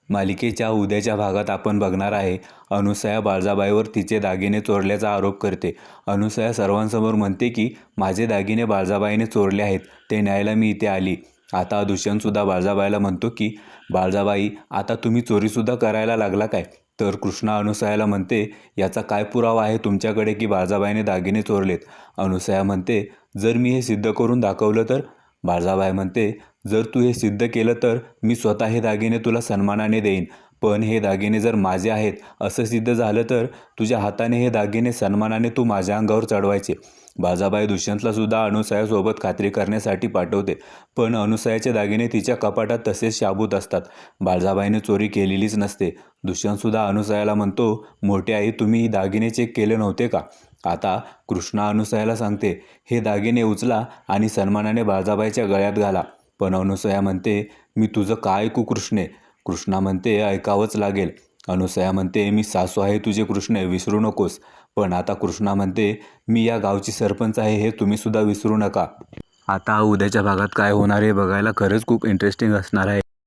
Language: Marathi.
मालिकेच्या उद्याच्या भागात आपण बघणार आहे अनुसया बाळजाबाईवर तिचे दागिने चोरल्याचा आरोप करते। अनुसया सर्वांसमोर म्हणते की माझे दागिने बाळजाबाईने चोरले आहेत, ते न्यायला मी इथे आली। आता दुष्यंतसुद्धा बाळजाबाईला म्हणतो की बाळजाबाई, आता तुम्ही चोरीसुद्धा करायला लागला काय? तर कृष्णा अनुसयाला म्हणते, याचा काय पुरावा आहे तुमच्याकडे की बाळजाबाईने दागिने चोरलेत? अनुसया म्हणते, जर मी हे सिद्ध करून दाखवलं तर? बाळजाबाई म्हणते, जर तू हे सिद्ध केलं तर मी स्वतः हे दागिने तुला सन्मानाने देईन, पण हे दागिने जर माझे आहेत असं सिद्ध झालं तर तुझ्या हाताने हे दागिने सन्मानाने तू माझ्या अंगावर चढवायचे। बाळजाबाई दुष्यंतला सुद्धा अनुसयासोबत खात्री करण्यासाठी पाठवते, पण अनुसयाचे दागिने तिच्या कपाटात तसेच शाबूत असतात। बाळजाबाईने चोरी केलेलीच नसते। दुष्यंतसुद्धा अनुसयाला म्हणतो, मोठी आई, तुम्ही ही दागिने चेक केले नव्हते का? आता कृष्णा अनुसयाला सांगते, हे दागिने उचला आणि सन्मानाने बाळजाबाईच्या गळ्यात घाला। पण अनुसया म्हणते, मी तुझं काय ऐकू कृष्णे? कृष्णा म्हणते, ऐकावंच लागेल। अनुसया म्हणते, मी सासू आहे तुझे कृष्णे, विसरू नकोस। पण आता कृष्णा म्हणते, मी या गावची सरपंच आहे हे तुम्ही सुद्धा विसरू नका। आता उद्याच्या भागात काय होणार हे बघायला खरंच खूप इंटरेस्टिंग असणार आहे।